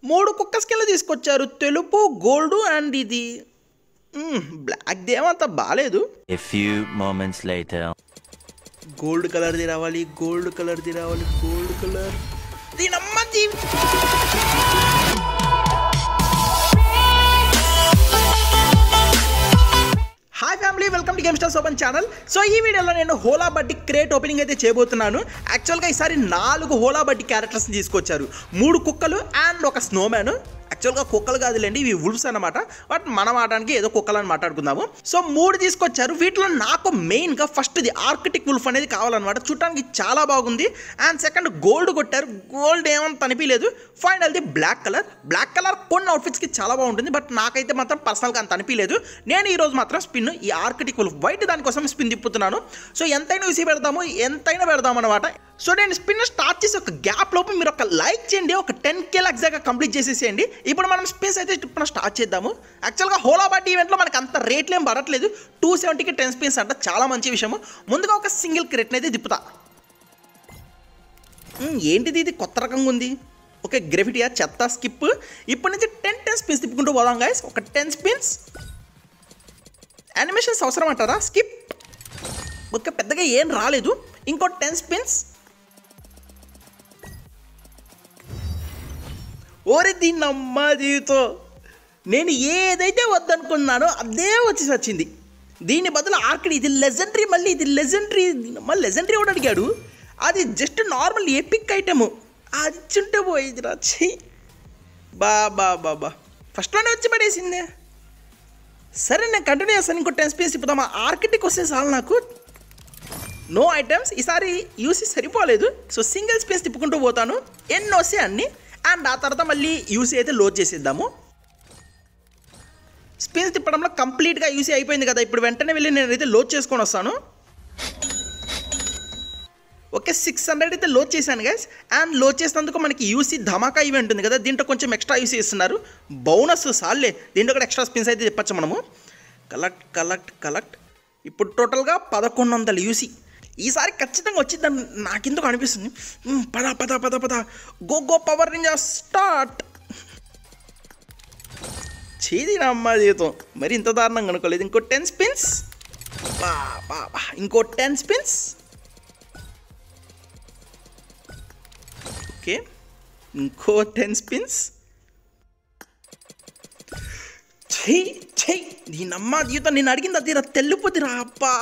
3 కుక్క స్కిన్లు తీసుకొచ్చారు. తెలుపు, గోల్డ్ అండ్ ఇది బ్లాక్ దేమంత బాలేదు. A few moments later. Gold కలర్ది రావాలి, గోల్డ్ కలర్ది రావాలి, గోల్డ్ కలర్ దీనమ్మది. Hi family, welcome to Game Stars open channel. So ఈ వీడియోలో నేను హోలా బడ్డీ క్రేట్ ఓపెనింగ్ అయితే చేయబోతున్నాను. యాక్చువల్గా ఈసారి 4 హోలా బడ్డీ క్యారెక్టర్స్ని తీసుకొచ్చారు. 3 కుక్కలు అండ్ ఒక స్నోమ్యాన్. యాక్చువల్గా కుక్కలు కాదులేండి, ఇవి వుల్ఫ్స్ అనమాట. బట్ మనం ఆడడానికి ఏదో కుక్కలని మాట్లాడుకుందాము. సో 3 తీసుకొచ్చారు. వీటిలో నాకు మెయిన్గా ఫస్ట్ది ఆర్కిటిక్ వుల్ఫ్ అనేది కావాలన్నమాట. చూడటానికి చాలా బాగుంది. అండ్ సెకండ్ గోల్డ్ కొట్టారు. గోల్డ్ ఏమంత అనిపించలేదు. ఫైనల్ది బ్లాక్ కలర్. బ్లాక్ కలర్ కొన్ని అవుట్ఫిట్స్కి చాలా బాగుంటుంది, బట్ నాకైతే మాత్రం పర్సనల్గా అంత అనిపించలేదు. నేను ఈరోజు మాత్రం స్పిన్ ఈ ఆర్కిటిక్ వుల్ఫ్ వైట్ దానికోసం స్పిన్ తిప్పుతున్నాను. సో ఎంతైనా యూసీ పెడదాము, ఎంతైనా పెడదాం అనమాట. సో నేను స్పిన్ స్టార్ట్ చేసి ఒక గ్యాప్ లోపు మీరు ఒక లైక్ చేయండి. ఒక 10K ఎగ్జాక్ట్గా కంప్లీట్ చేసేసేయండి. ఇప్పుడు మనం స్పిన్స్ అయితే ఇప్పుడు స్టార్ట్ చేద్దాము. యాక్చువల్గా హోలా బడ్డీ ఈవెంట్లో మనకు అంత రేట్లు ఏం పడట్లేదు. 270కి 10 స్పిన్స్ అంట, చాలా మంచి విషయము. ముందుగా ఒక సింగిల్ క్రెట్ని అయితే తిప్పుతా. ఏంటిది, ఇది కొత్త రకంగా ఉంది. ఓకే, గ్రెఫిటియా చెత్త స్కిప్. ఇప్పటి నుంచి 10 స్పిన్స్ తిప్పుకుంటూ పోదాం గైస్. ఒక 10 స్పిన్స్. యానిమేషన్స్ అవసరం అంటారా? స్కిప్. ఓకే, పెద్దగా ఏం రాలేదు. ఇంకో 10 స్పిన్స్. ఓరే దీన్నమ్మ జీవితం, నేను ఏదైతే వద్దనుకున్నానో అదే వచ్చింది. దీని బదులు ఆర్కిడ్, ఇది లెజెండరీ. మళ్ళీ ఇది లెజెండరీ. మళ్ళీ లెజెండరీ కూడా అడిగాడు. అది జస్ట్ నార్మల్ ఎపిక్ ఐటెము. అది ఇచ్చుంటే పోయేది రాచి. బాబా ఫస్ట్లోనే వచ్చి పడేసిందే. సరే నేను కంటిన్యూ చేస్తాను. ఇంకో 10 స్పేస్ ఇప్పుదామా. ఆర్కిటిక్ వస్తే చాలు నాకు. No items. ఈసారి యూసీ సరిపోలేదు. సో సింగిల్ స్పేస్ తిప్పుకుంటూ పోతాను. ఎన్ని వస్తే అన్నీ. అండ్ ఆ తర్వాత మళ్ళీ యూసీ అయితే లోడ్ చేసేద్దాము. స్పిన్స్ తిప్పడంలో కంప్లీట్గా యూసీ అయిపోయింది కదా. ఇప్పుడు వెంటనే వెళ్ళి నేనైతే లోడ్ చేసుకొని వస్తాను. ఓకే, 600 అయితే లోడ్ చేశాను గైస్. అండ్ లోడ్ చేసినందుకు మనకి యూసీ ధమాకా ఈవెంట్ ఉంది కదా, దీంట్లో కొంచెం ఎక్స్ట్రా యూసీ ఇస్తున్నారు. బోనస్ సాల్లే, దీంట్లో కూడా ఎక్స్ట్రా స్పిన్స్ అయితే తిప్పచ్చు మనము. కలెక్ట్. ఇప్పుడు టోటల్గా 1100 యూసీ. ఈసారి ఖచ్చితంగా వచ్చిందని నాకెందుకు అనిపిస్తుంది. పద గో పవర్ నింజా స్టార్ట్. చేదిన అమ్మ జీవితం, మరి ఇంత దారుణంగా అనుకోలేదు. ఇంకో 10 స్పిన్స్. ఇంకో 10 స్పిన్స్. ఓకే, ఇంకో 10 స్పిన్స్. చెయ్యి దీనమ్మ జీవితం, నేను అడిగింది అది తెల్లిపోతురా. అబ్బా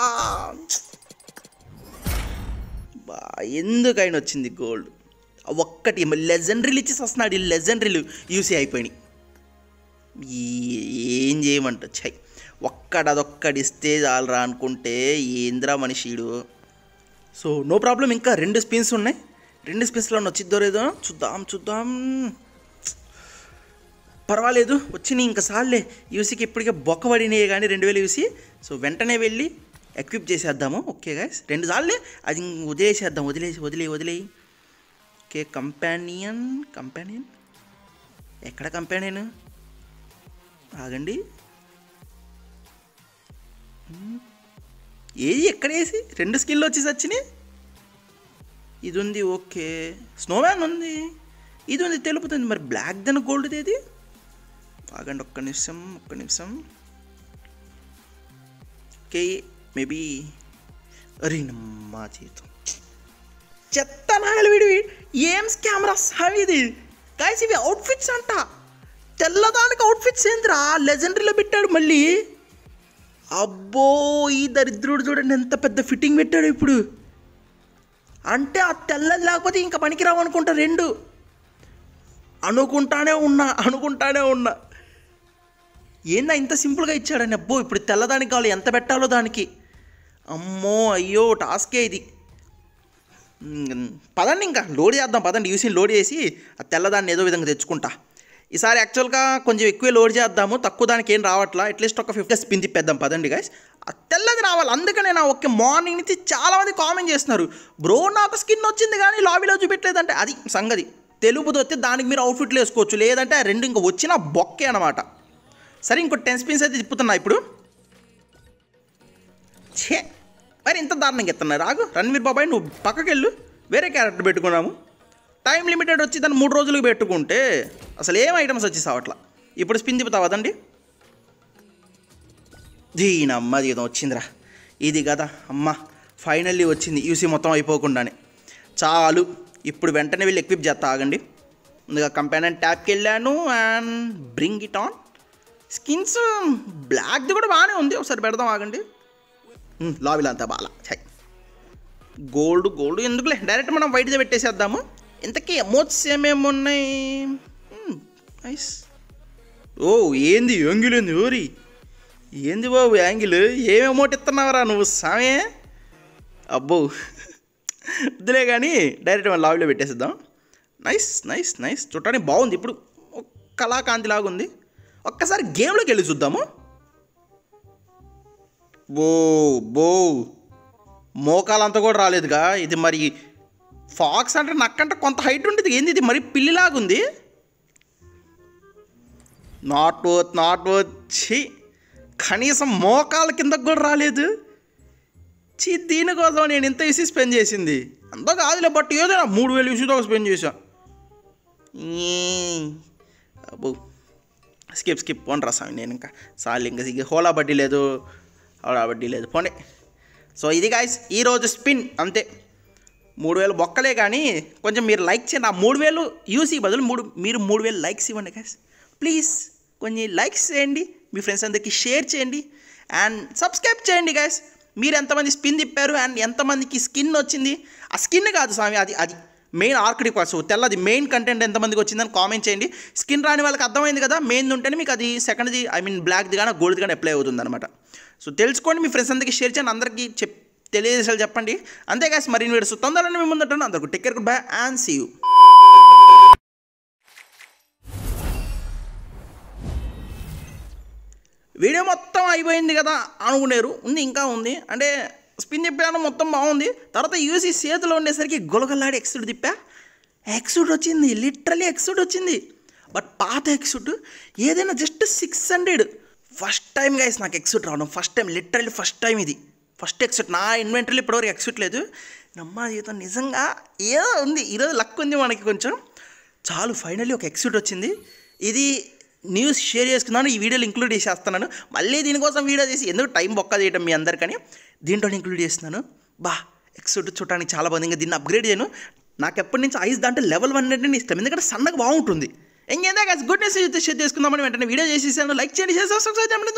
ఎందుకైనా వచ్చింది గోల్డ్. ఒక్కటి లెజెండరీలు ఇచ్చేసి వస్తున్నాడు. ఈ లెజెండరీలు యూసీ అయిపోయినాయి. ఏం చేయమంట. అదొక్కడిస్తే చాలరా అనుకుంటే ఏంద్రా మనిషిడు. So no problem. ఇంకా 2 స్పిన్స్ ఉన్నాయి. 2 స్పిన్స్లో వచ్చిద్దో లేదో చూద్దాం. పర్వాలేదు, వచ్చినాయి. ఇంకా సార్లే. యూసీకి ఇప్పటికే బొక్క పడినాయి కానీ 2000 యూసీ. సో వెంటనే వెళ్ళి ఎక్విప్ చేసేద్దాము. ఓకే గైస్, 2 సార్లే. అది వదిలేసేద్దాం. వదిలేయి. Okay, companion. ఎక్కడ కంపానియన్? ఆగండి. ఏది ఎక్కడ వేసి 2 స్కిన్లు వచ్చేసి వచ్చినాయి. ఇది ఉంది. ఓకే, స్నోమ్యాన్ ఉంది. ఇది ఉంది, తెలుపుతుంది. మరి బ్లాక్ దెన్ గోల్డ్ ఏది? ఆగండి, ఒక్క నిమిషం. ఓకే, మేబీ అరేనమ్మా జీవితం. చెత్త నాగలి వీడివి. ఏం కెమెరా సావిది గైస్. ఇవి అవుట్ఫిట్స్ అంట. తెల్లదానికి అవుట్ఫిట్స్ ఏంద్రా, లెజెండరీలో పెట్టాడు మళ్ళీ. అబ్బో, ఈ దరిద్రుడు చూడండి ఎంత పెద్ద ఫిట్టింగ్ పెట్టాడు ఇప్పుడు. అంటే ఆ తెల్లది లేకపోతే ఇంకా పనికిరావు అనుకుంటా. 2 అనుకుంటానే ఉన్నా. ఏందా ఇంత సింపుల్గా ఇచ్చాడని. అబ్బో, ఇప్పుడు తెల్లదానికి కావాలి, ఎంత పెట్టాలో దానికి. అమ్మో అయ్యో, టాస్కే ఇది. పదండి, ఇంకా లోడ్ చేద్దాం. పదండి, యూసీని లోడ్ చేసి ఆ తెల్లదాన్ని ఏదో విధంగా తెచ్చుకుంటా. ఈసారి యాక్చువల్గా కొంచెం ఎక్కువే లోడ్ చేద్దాము. తక్కువ దానికి ఏం రావట్లా. అట్లీస్ట్ ఒక 50 స్పిన్ తిప్పేద్దాం. పదండి గైస్, ఆ తెల్లది రావాలి. అందుకనే నా ఒకే మార్నింగ్ నుంచి చాలామంది కామెంట్ చేస్తున్నారు, బ్రో నాకు స్కిన్ వచ్చింది కానీ లాబీలో చూపెట్టలేదంటే. అది సంగతి. తెలుపుతో వస్తే దానికి మీరు అవుట్ఫిట్లు వేసుకోవచ్చు, లేదంటే 2 ఇంకా వచ్చిన బొక్కే అనమాట. సరే, ఇంకో 10 స్పిన్స్ అయితే తిప్పుతున్నా ఇప్పుడు. మరి ఇంత దారుణంగా ఎత్తున్నారు. రాగు రణ్వీర్ బాబాయ్, నువ్వు పక్కకి వెళ్ళు. వేరే క్యారెక్టర్ పెట్టుకున్నాము. టైం లిమిటెడ్ వచ్చి దాన్ని 3 రోజులకు పెట్టుకుంటే అసలు ఏం ఐటమ్స్ వచ్చేసావు అట్లా. ఇప్పుడు స్పిన్ తిప్పుతావు అదండి. దీనమ్మ ఏదో వచ్చిందిరా. ఇది కదా అమ్మ, ఫైనల్లీ వచ్చింది యూసీ మొత్తం అయిపోకుండానే. చాలు, ఇప్పుడు వెంటనే వెళ్ళి ఎక్విప్ చేస్తా. ఆగండి, ముందుగా కంపానియన్ ట్యాప్కి వెళ్ళాను and bring it on. Skins బ్లాక్ది కూడా బాగానే ఉంది, ఒకసారి పెడదాం. ఆగండి, లాబీలో అంతా బాగా గోల్డ్ ఎందుకులే, డైరెక్ట్ మనం వైట్దే పెట్టేసేద్దాము. ఇంతకీ ఎమోట్స్ ఏమేమి ఉన్నాయి? నైస్. ఓ ఏంది యాంగిల్ ఏంది? ఓరి ఏంది బాబు యాంగిల్? ఏం ఎమోట్ ఇస్తున్నావురా నువ్వు సామే? అబ్బో వద్దులే కానీ డైరెక్ట్ మన లాబీలో పెట్టేసేద్దాం. నైస్ చూడటానికి బాగుంది. ఇప్పుడు కళాకాంతిలాగా ఉంది. ఒక్కసారి గేమ్లోకి వెళ్ళి చూద్దాము. బో మోకాలంతా కూడా రాలేదుగా. ఇది మరి ఫాక్స్ అంటే నక్కంటే కొంత హైట్ ఉంటుంది. ఏంది ఇది మరి పిల్లిలాగుంది. Not worth. కనీసం మోకాల కిందకు కూడా రాలేదు. దీనికోసం నేను ఇంత ఇసి స్పెండ్ చేసింది అంత కాదులే, బట్ ఏదో 3000 ఇసుతో స్పెండ్ చేశా. అబ్బో స్కిప్ పోండి రాసామి. నేను ఇంకా సార్లు ఇంకా హోలా బడ్డీ లేదు పోండి. సో ఇది గాయ్స్ ఈరోజు స్పిన్ అంతే. 3000 బొక్కలే కానీ కొంచెం మీరు లైక్ చేయండి. ఆ 3000 యూసీ బదులు మీరు 3000 లైక్స్ ఇవ్వండి గాయ్స్ ప్లీజ్. కొన్ని లైక్స్ చేయండి, మీ ఫ్రెండ్స్ అందరికీ షేర్ చేయండి అండ్ సబ్స్క్రైబ్ చేయండి గాయ్స్. మీరు ఎంతమంది స్పిన్ తిప్పారు అండ్ ఎంతమందికి స్కిన్ వచ్చింది? ఆ స్కిన్ కాదు స్వామి, అది మెయిన్ ఆర్కిడిక్ పాస్ తెల్లది మెయిన్ కంటెంట్ ఎంతమందికి వచ్చిందని కామెంట్ చేయండి. స్కిన్ రాని వాళ్ళకి అర్థమైంది కదా, మెయిన్ ఉంటేనే మీకు అది సెకండ్ది బ్లాక్ది కానీ గోల్డ్ది కానీ అప్లై అవుతుంది అనమాట. సో తెలుసుకోండి, మీ ఫ్రెండ్స్ అందరికీ షేర్ చేయండి, అందరికీ తెలియజేసాలు చెప్పండి. అంతే గాయ్స్, మరిన్ని వీడియోస్ తొందరలోనే మేము ముందుంటాను. అందరికీ take care, good bye and see you. Video మొత్తం అయిపోయింది కదా అనుకునేరు, ఇంకా ఉంది అంటే స్పిన్ తిప్పాను మొత్తం బాగుంది. తర్వాత యూసీ చేతిలో ఉండేసరికి గొలగల్లాడి ఎక్సూట్ తిప్పా, ఎక్సూట్ వచ్చింది, లిటరలీ ఎక్సూట్ వచ్చింది. బట్ పాత ఎక్సూట్ ఏదైనా జస్ట్ 600. ఫస్ట్ టైం గైస్ నాకు ఎక్సూట్ రావడం, లిటరలీ ఫస్ట్ టైం. ఇది ఫస్ట్ ఎక్సూట్ నా ఇన్వెంటరీలో ఇప్పటివరకు ఎక్సూట్ లేదు. నమ్మ జీవితం నిజంగా ఏదో ఉంది, ఈరోజు లక్ ఉంది మనకి కొంచెం. చాలు ఫైనల్లీ ఒక ఎక్సూట్ వచ్చింది. ఇది న్యూస్ షేర్ చేసుకున్నాను, ఈ వీడియోలో ఇంక్లూడ్ చేసేస్తున్నాను. మళ్ళీ దీనికోసం వీడియో చేసి ఎందుకు టైం బొక్క చేయటం మీ అందరికని దీంట్లో ఇంక్లూడ్ చేస్తున్నాను. ఎక్సూట్ చూడటానికి చాలా బాగుంది. ఇంకా దీన్ని అప్గ్రేడ్ చేయను. నాకు ఎప్పటి నుంచి ఐస్ దాంట్లో level 100 ఇష్టం, ఎందుకంటే సన్నగా బాగుంటుంది. ఇంకేందా గైస్ గుడ్ న్యూస్ షేర్ చేసుకుందామని వెంటనే వీడియో చేసేసాను. లైక్ చేయండి, షేర్ సబ్స్క్రైబ్ చేయండి.